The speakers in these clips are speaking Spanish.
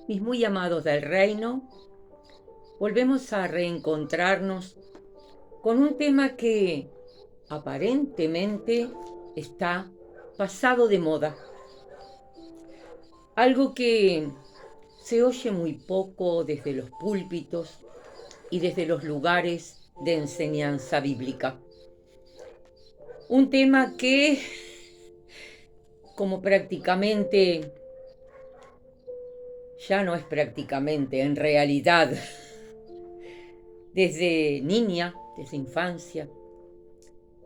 Mis muy amados del reino, volvemos a reencontrarnos con un tema que aparentemente está pasado de moda. Algo que se oye muy poco desde los púlpitos y desde los lugares de enseñanza bíblica. Un tema que, como prácticamente, ya no es prácticamente, en realidad, desde niña, desde infancia,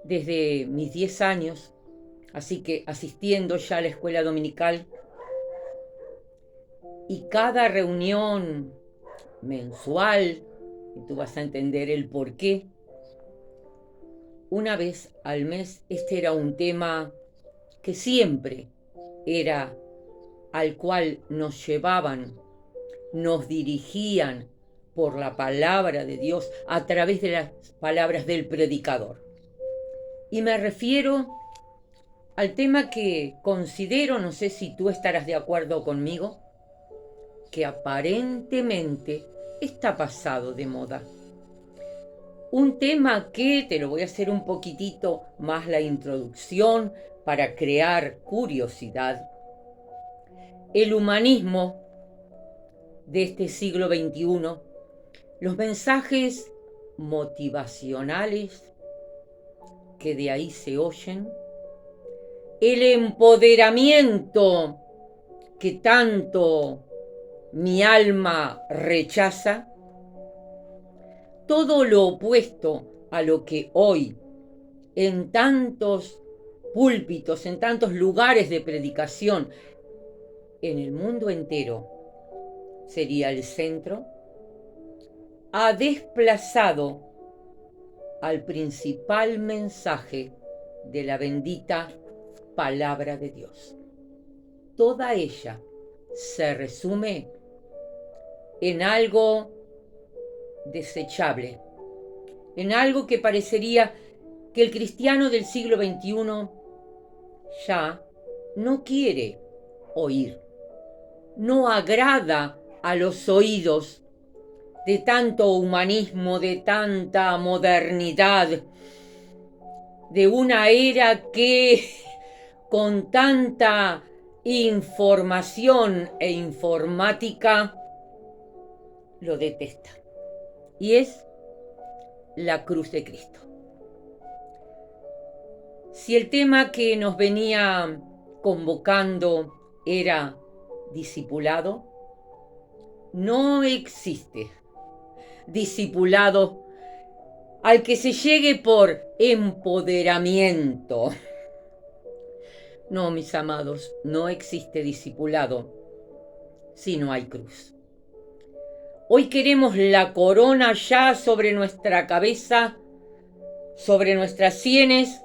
desde mis 10 años, así que asistiendo ya a la escuela dominical, y cada reunión mensual, y tú vas a entender el por qué, una vez al mes, este era un tema que siempre era al cual nos llevaban, nos dirigían por la palabra de Dios a través de las palabras del predicador. Y me refiero al tema que considero, no sé si tú estarás de acuerdo conmigo, que aparentemente está pasado de moda. Un tema que te lo voy a hacer un poquitito más la introducción para crear curiosidad. El humanismo de este siglo XXI, los mensajes motivacionales que de ahí se oyen, el empoderamiento que tanto mi alma rechaza, todo lo opuesto a lo que hoy en tantos púlpitos, en tantos lugares de predicación en el mundo entero sería el centro, ha desplazado al principal mensaje de la bendita palabra de Dios. Toda ella se resume en algo desechable, en algo que parecería que el cristiano del siglo XXI ya no quiere oír, no agrada a los oídos de tanto humanismo, de tanta modernidad, de una era que con tanta información e informática lo detesta. Y es la cruz de Cristo. Si el tema que nos venía convocando era discipulado, no existe discipulado al que se llegue por empoderamiento. No, mis amados, no existe discipulado si no hay cruz. Hoy queremos la corona ya sobre nuestra cabeza, sobre nuestras sienes,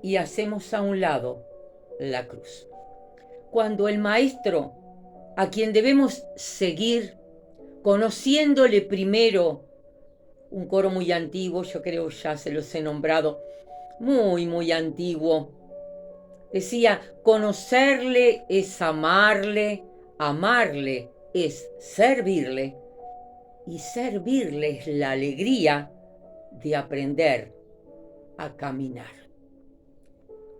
y hacemos a un lado la cruz. Cuando el maestro, a quien debemos seguir, conociéndole primero, un coro muy antiguo, yo creo ya se los he nombrado, muy antiguo, decía, conocerle es amarle, amarle es servirle, y servirle es la alegría de aprender a caminar.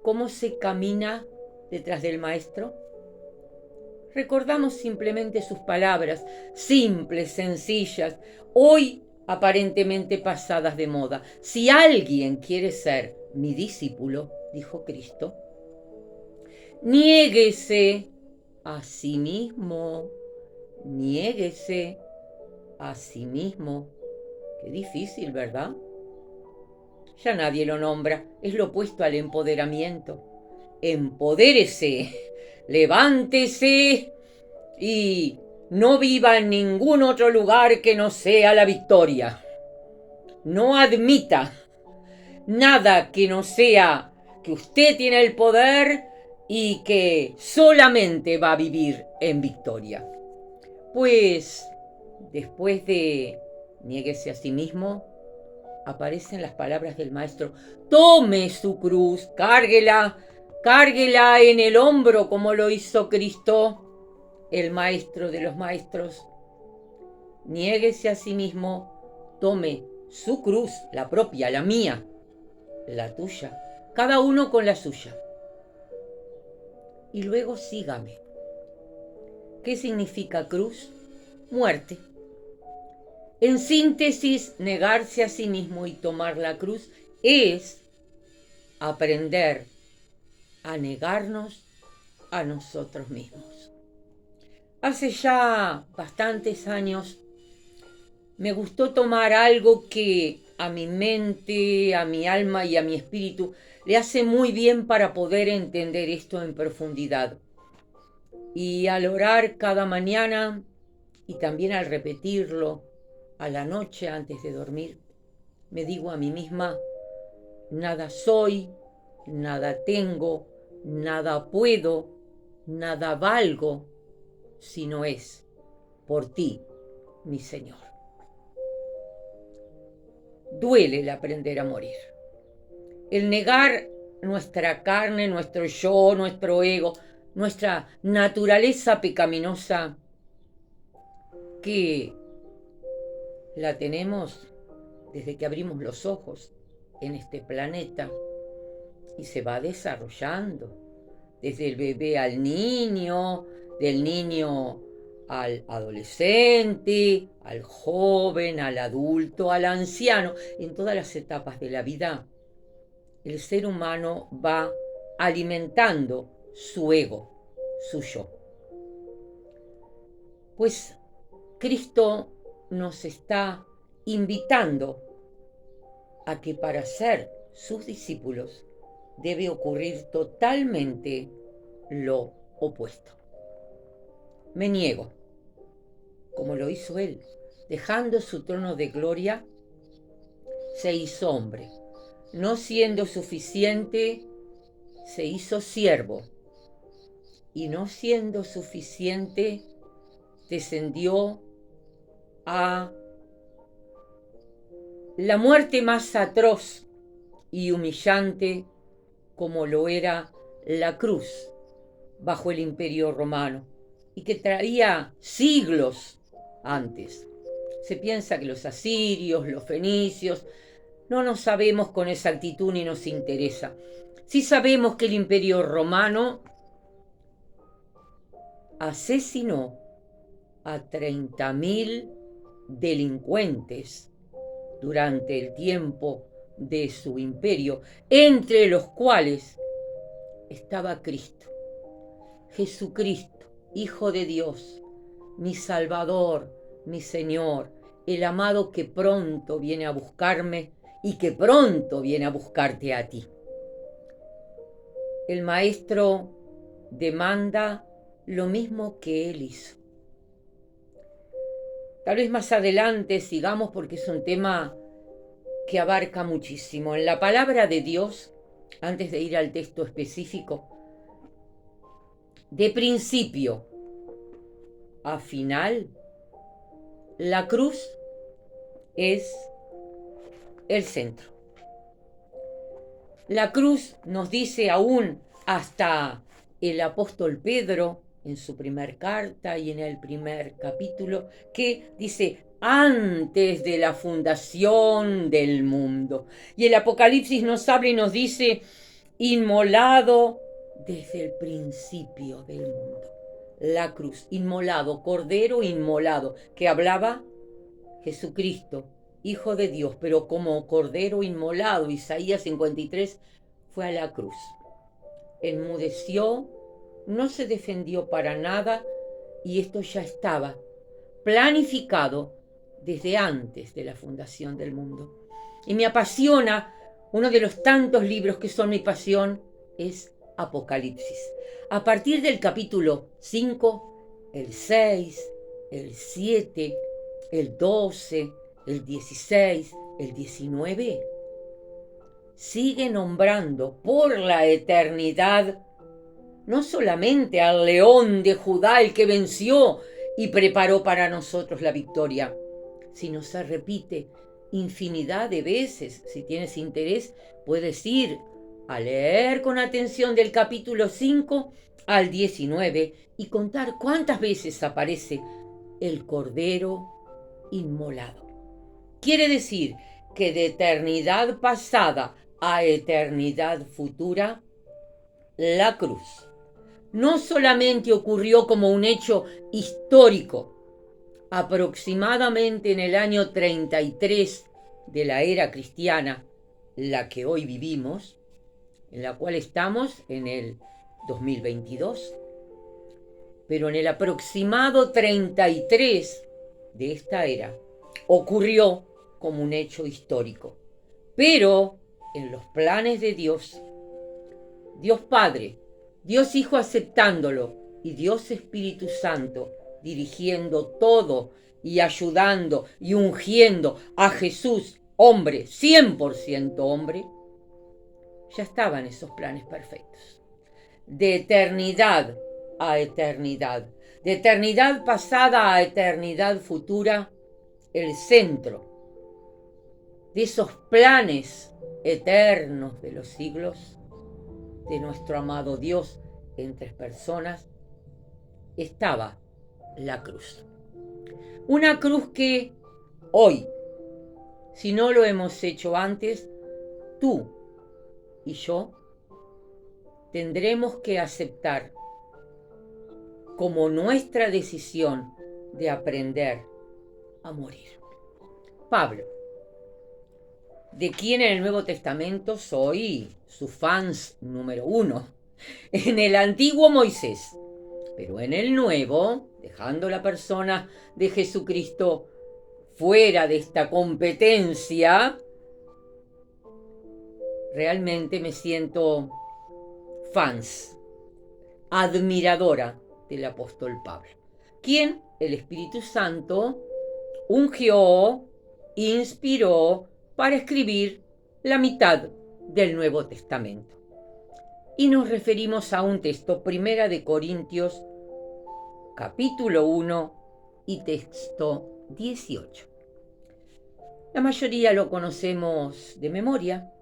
¿Cómo se camina detrás del maestro? Recordamos simplemente sus palabras, simples, sencillas, hoy aparentemente pasadas de moda. Si alguien quiere ser mi discípulo, dijo Cristo, niéguese a sí mismo, niéguese a sí mismo. Qué difícil, ¿verdad? Ya nadie lo nombra, es lo opuesto al empoderamiento. Empodérese, levántese y no viva en ningún otro lugar que no sea la victoria. No admita nada que no sea que usted tiene el poder y que solamente va a vivir en victoria. Pues después de niéguese a sí mismo, aparecen las palabras del maestro: tome su cruz, cárguela en el hombro como lo hizo Cristo. el maestro de los maestros. Niéguese a sí mismo, tome su cruz, la propia, la mía, la tuya, cada uno con la suya. Y luego sígame. ¿Qué significa cruz? Muerte. En síntesis, negarse a sí mismo y tomar la cruz es aprender a negarnos a nosotros mismos. Hace ya bastantes años me gustó tomar algo que a mi mente, a mi alma y a mi espíritu le hace muy bien para poder entender esto en profundidad. Y al orar cada mañana y también al repetirlo a la noche antes de dormir, me digo a mí misma: nada soy, nada tengo, nada puedo, nada valgo, si no es por ti, mi Señor. Duele el aprender a morir. El negar nuestra carne, nuestro yo, nuestro ego, nuestra naturaleza pecaminosa, que la tenemos desde que abrimos los ojos en este planeta y se va desarrollando desde el bebé al niño, del niño al adolescente, al joven, al adulto, al anciano. En todas las etapas de la vida, el ser humano va alimentando su ego, su yo. Pues Cristo nos está invitando a que para ser sus discípulos debe ocurrir totalmente lo opuesto. Me niego, como lo hizo Él, dejando su trono de gloria, se hizo hombre. No siendo suficiente, se hizo siervo. Y no siendo suficiente, descendió a la muerte más atroz y humillante, como lo era la cruz bajo el Imperio Romano, y que traía siglos antes. Se piensa que los asirios, los fenicios, no nos sabemos con exactitud ni nos interesa. Sí sabemos que el Imperio Romano asesinó a 30.000 delincuentes durante el tiempo de su imperio, entre los cuales estaba Cristo, Jesucristo, Hijo de Dios, mi Salvador, mi Señor, el amado que pronto viene a buscarme y que pronto viene a buscarte a ti. El Maestro demanda lo mismo que Él hizo. Tal vez más adelante sigamos porque es un tema que abarca muchísimo. En la palabra de Dios, antes de ir al texto específico, de principio a final, la cruz es el centro. La cruz nos dice aún hasta el apóstol Pedro en su primer carta y en el primer capítulo, que dice antes de la fundación del mundo. Y el Apocalipsis nos habla y nos dice inmolado desde el principio del mundo. La cruz, inmolado, cordero inmolado, que hablaba Jesucristo, Hijo de Dios, pero como cordero inmolado. Isaías 53 fue a la cruz. Enmudeció, no se defendió para nada, y esto ya estaba planificado desde antes de la fundación del mundo. Y me apasiona, uno de los tantos libros que son mi pasión es Apocalipsis. A partir del capítulo 5, el 6, el 7, el 12, el 16, el 19, sigue nombrando por la eternidad no solamente al león de Judá, el que venció y preparó para nosotros la victoria, sino se repite infinidad de veces. Si tienes interés, puedes ir a leer con atención del capítulo 5 al 19 y contar cuántas veces aparece el Cordero inmolado. Quiere decir que de eternidad pasada a eternidad futura, la cruz no solamente ocurrió como un hecho histórico, aproximadamente en el año 33 de la era cristiana, la que hoy vivimos, en la cual estamos en el 2022, pero en el aproximado 33 de esta era ocurrió como un hecho histórico. Pero en los planes de Dios, Dios Padre, Dios Hijo aceptándolo y Dios Espíritu Santo dirigiendo todo y ayudando y ungiendo a Jesús, hombre, 100% hombre, ya estaban esos planes perfectos. De eternidad a eternidad, de eternidad pasada a eternidad futura, el centro de esos planes eternos de los siglos de nuestro amado Dios en tres personas, estaba la cruz. Una cruz que hoy, si no lo hemos hecho antes, tú y yo tendremos que aceptar como nuestra decisión de aprender a morir. Pablo, de quien en el Nuevo Testamento soy su fans número 1. En el antiguo Moisés, pero en el nuevo, dejando la persona de Jesucristo fuera de esta competencia, realmente me siento fans, admiradora del apóstol Pablo, quien el Espíritu Santo ungió, inspiró para escribir la mitad del Nuevo Testamento. Y nos referimos a un texto, Primera de Corintios, capítulo 1 y texto 18. La mayoría lo conocemos de memoria,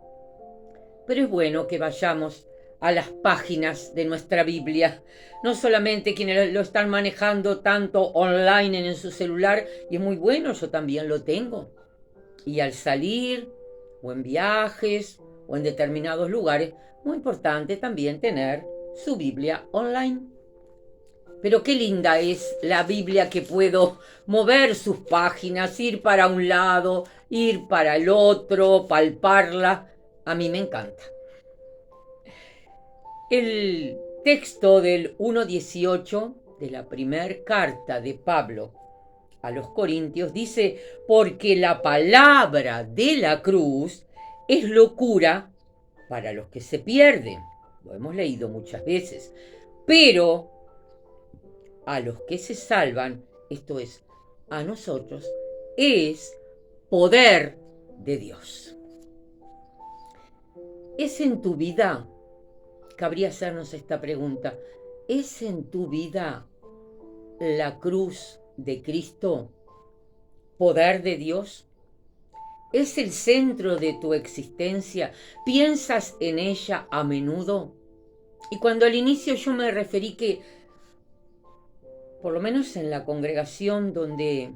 pero es bueno que vayamos a las páginas de nuestra Biblia, no solamente quienes lo están manejando tanto online en su celular, y es muy bueno, yo también lo tengo. Y al salir, o en viajes, o en determinados lugares, muy importante también tener su Biblia online. Pero qué linda es la Biblia, que puedo mover sus páginas, ir para un lado, ir para el otro, palparla. A mí me encanta. El texto del 1:18 de la primera carta de Pablo a los Corintios dice: porque la palabra de la cruz es locura para los que se pierden. Lo hemos leído muchas veces. Pero a los que se salvan, esto es, a nosotros, es poder de Dios. ¿Es en tu vida? Cabría hacernos esta pregunta. ¿Es en tu vida la cruz de Cristo poder de Dios? ¿Es el centro de tu existencia? ¿Piensas en ella a menudo? Y cuando al inicio yo me referí que, por lo menos en la congregación donde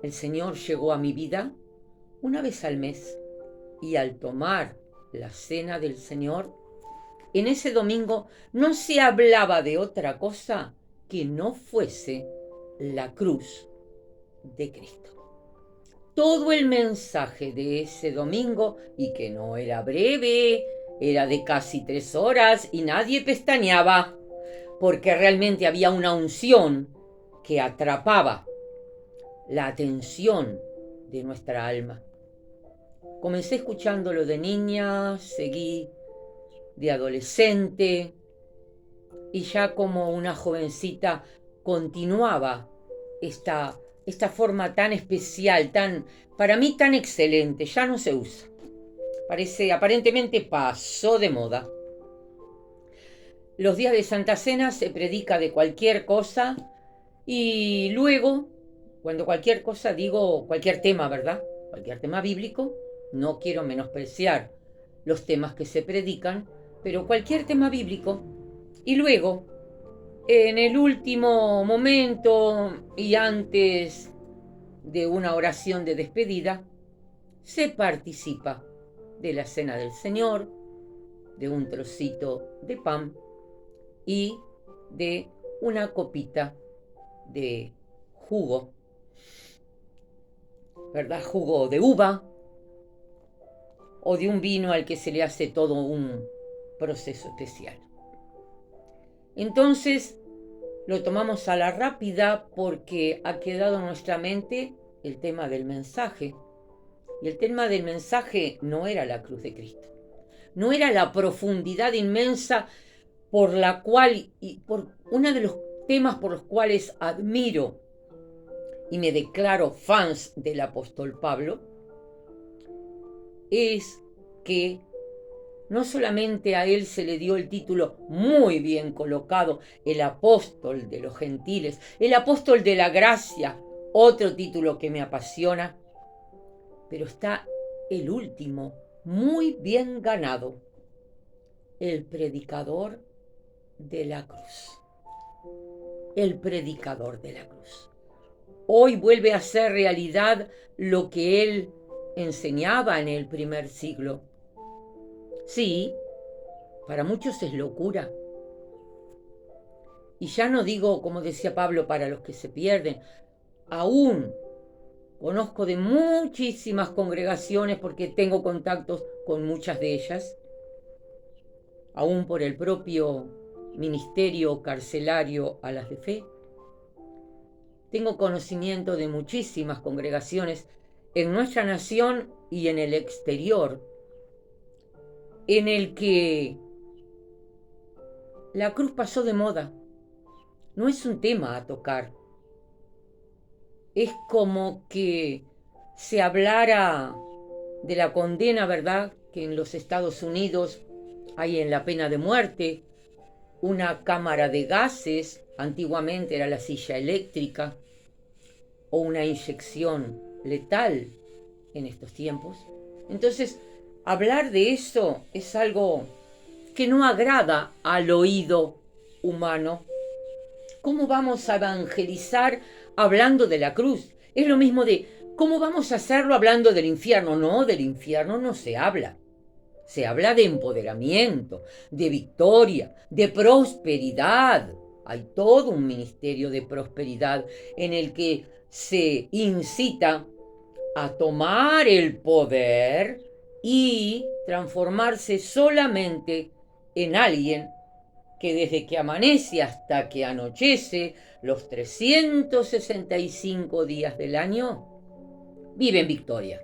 el Señor llegó a mi vida, una vez al mes, y al tomar la cena del Señor, en ese domingo no se hablaba de otra cosa que no fuese la cruz de Cristo. Todo el mensaje de ese domingo, y que no era breve, era de casi 3 horas y nadie pestañeaba, porque realmente había una unción que atrapaba la atención de nuestra alma. Comencé escuchándolo de niña, seguí de adolescente, y ya como una jovencita continuaba esta forma tan especial, para mí tan excelente. Ya no se usa. Aparentemente pasó de moda. Los días de Santa Cena se predica de cualquier cosa, y luego, cuando cualquier cosa digo cualquier tema, ¿verdad? Cualquier tema bíblico. No quiero menospreciar los temas que se predican, pero cualquier tema bíblico. Y luego En el último momento y antes de una oración de despedida, se participa de la cena del Señor, de un trocito de pan y de una copita de jugo, ¿verdad? Jugo de uva o de un vino al que se le hace todo un proceso especial. Entonces lo tomamos a la rápida porque ha quedado en nuestra mente el tema del mensaje. Y el tema del mensaje no era la cruz de Cristo. No era la profundidad inmensa por la cual, y por uno de los temas por los cuales admiro y me declaro fans del apóstol Pablo, es que no solamente a él se le dio el título muy bien colocado, el apóstol de los gentiles, el apóstol de la gracia, otro título que me apasiona, pero está el último, muy bien ganado, el predicador de la cruz. El predicador de la cruz. Hoy vuelve a ser realidad lo que él enseñaba en el primer siglo. Sí, para muchos es locura. Y ya no digo, como decía Pablo, para los que se pierden. Aún conozco de muchísimas congregaciones porque tengo contactos con muchas de ellas, aún por el propio ministerio carcelario a las de fe. Tengo conocimiento de muchísimas congregaciones en nuestra nación y en el exterior, en el que la cruz pasó de moda. No es un tema a tocar. Es como que se hablara de la condena, ¿verdad? Que en los Estados Unidos hay en la pena de muerte una cámara de gases, antiguamente era la silla eléctrica, o una inyección letal en estos tiempos. Entonces, hablar de eso es algo que no agrada al oído humano. ¿Cómo vamos a evangelizar hablando de la cruz? Es lo mismo de, ¿cómo vamos a hacerlo hablando del infierno? No, del infierno no se habla. Se habla de empoderamiento, de victoria, de prosperidad. Hay todo un ministerio de prosperidad en el que se incita a tomar el poder y transformarse solamente en alguien que desde que amanece hasta que anochece, los 365 días del año, vive en victoria.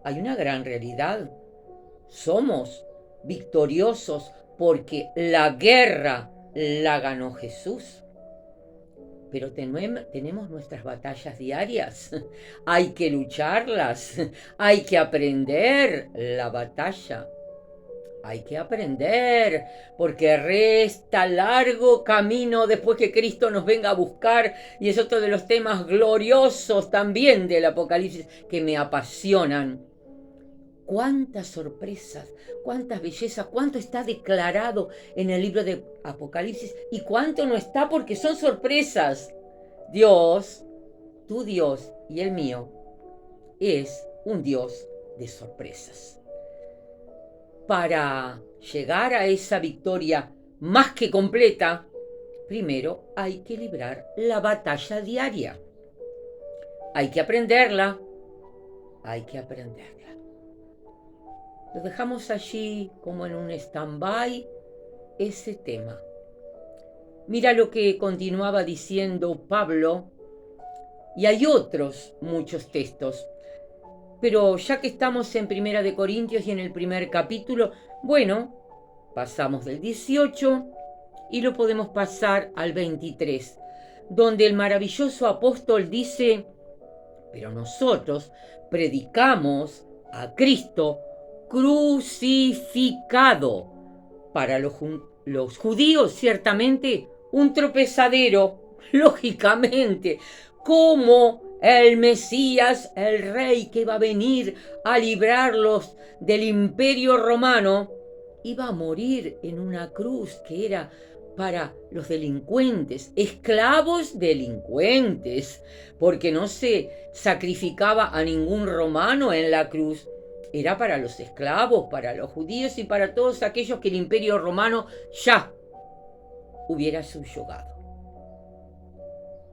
Hay una gran realidad. Somos victoriosos porque la guerra la ganó Jesús. Pero tenemos nuestras batallas diarias. Hay que lucharlas. Hay que aprender la batalla. Hay que aprender, porque resta largo camino después que Cristo nos venga a buscar, y es otro de los temas gloriosos también del Apocalipsis que me apasionan. Cuántas sorpresas, cuántas bellezas, cuánto está declarado en el libro de Apocalipsis y cuánto no está porque son sorpresas. Dios, tu Dios y el mío, es un Dios de sorpresas. Para llegar a esa victoria más que completa, primero hay que librar la batalla diaria. Hay que aprenderla. Hay que aprenderla. Lo dejamos allí como en un stand-by ese tema. Mira lo que continuaba diciendo Pablo, y hay otros muchos textos. Pero ya que estamos en Primera de Corintios y en el primer capítulo, bueno, pasamos del 18 y lo podemos pasar al 23, donde el maravilloso apóstol dice, pero nosotros predicamos a Cristo crucificado. Para los judíos, ciertamente, un tropezadero, lógicamente, como el Mesías, el rey que va a venir a librarlos del imperio romano, iba a morir en una cruz que era para los delincuentes, esclavos delincuentes, porque no se sacrificaba a ningún romano en la cruz. Era para los esclavos, para los judíos y para todos aquellos que el Imperio Romano ya hubiera subyugado.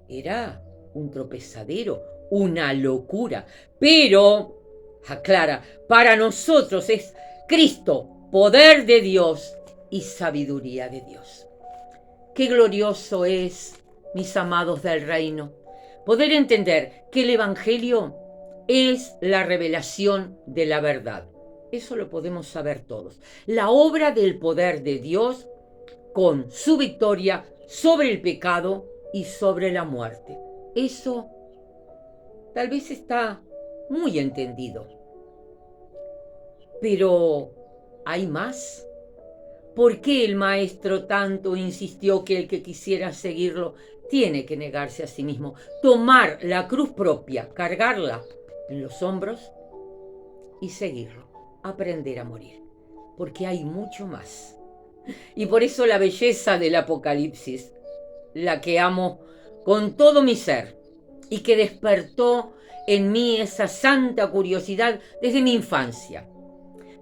Era un tropezadero, una locura, pero, aclara, para nosotros es Cristo, poder de Dios y sabiduría de Dios. Qué glorioso es, mis amados del reino, poder entender que el Evangelio es la revelación de la verdad. Eso lo podemos saber todos. La obra del poder de Dios con su victoria sobre el pecado y sobre la muerte. Eso tal vez está muy entendido. Pero ¿hay más? ¿Por qué el maestro tanto insistió que el que quisiera seguirlo tiene que negarse a sí mismo, tomar la cruz propia, cargarla en los hombros y seguirlo, aprender a morir? Porque hay mucho más. Y por eso la belleza del Apocalipsis, la que amo con todo mi ser y que despertó en mí esa santa curiosidad desde mi infancia.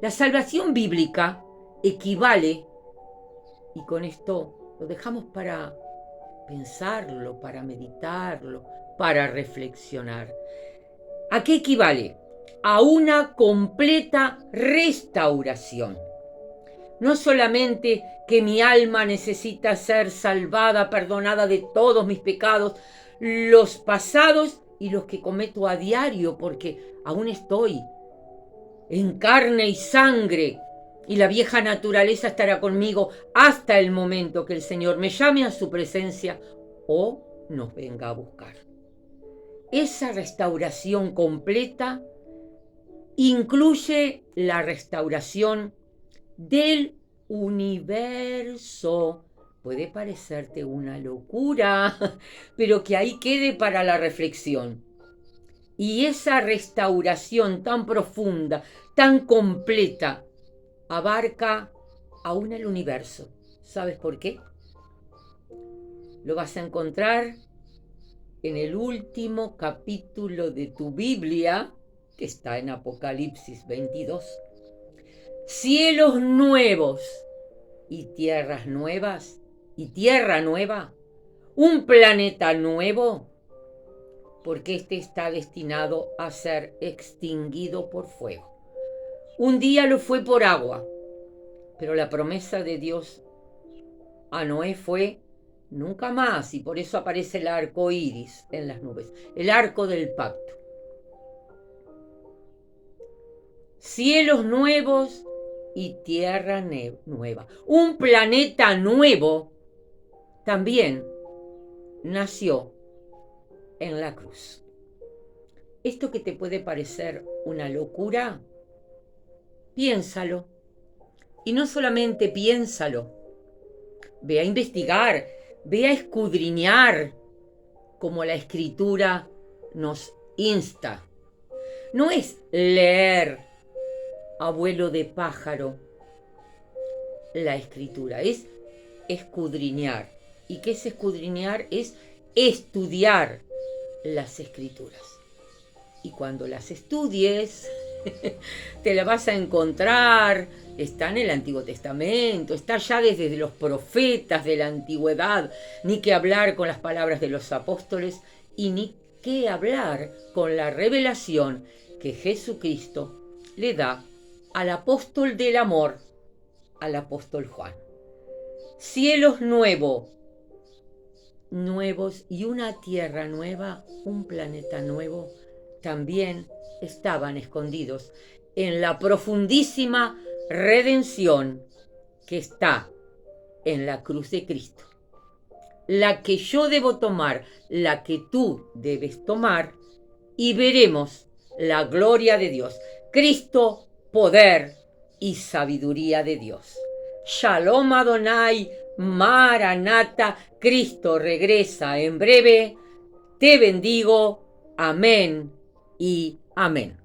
La salvación bíblica equivale, y con esto lo dejamos para pensarlo, para meditarlo, para reflexionar. ¿A qué equivale? A una completa restauración. No solamente que mi alma necesita ser salvada, perdonada de todos mis pecados, los pasados y los que cometo a diario, porque aún estoy en carne y sangre, y la vieja naturaleza estará conmigo hasta el momento que el Señor me llame a su presencia o nos venga a buscar. Esa restauración completa incluye la restauración del universo. Puede parecerte una locura, pero que ahí quede para la reflexión. Y esa restauración tan profunda, tan completa, abarca aún el universo. ¿Sabes por qué? Lo vas a encontrar en el último capítulo de tu Biblia, que está en Apocalipsis 22. Cielos nuevos y tierras nuevas, y tierra nueva, un planeta nuevo, porque este está destinado a ser extinguido por fuego. Un día lo fue por agua, pero la promesa de Dios a Noé fue nunca más, y por eso aparece el arco iris en las nubes, el arco del pacto. Cielos nuevos y tierra nueva. Un planeta nuevo también nació en la cruz. Esto que te puede parecer una locura, piénsalo. Y no solamente piénsalo, ve a investigar, ve a escudriñar, como la Escritura nos insta. No es leer a vuelo de pájaro la Escritura, es escudriñar. ¿Y qué es escudriñar? Es estudiar las Escrituras. Y cuando las estudies, te la vas a encontrar. Está en el Antiguo Testamento, está ya desde los profetas de la antigüedad, ni que hablar con las palabras de los apóstoles y ni que hablar con la revelación que Jesucristo le da al apóstol del amor, al apóstol Juan. Cielos nuevos y una tierra nueva, un planeta nuevo, también estaban escondidos en la profundísima redención que está en la cruz de Cristo. La que yo debo tomar, la que tú debes tomar, y veremos la gloria de Dios. Cristo, poder y sabiduría de Dios. Shalom Adonai, Maranata, Cristo regresa en breve. Te bendigo. Amén y amén.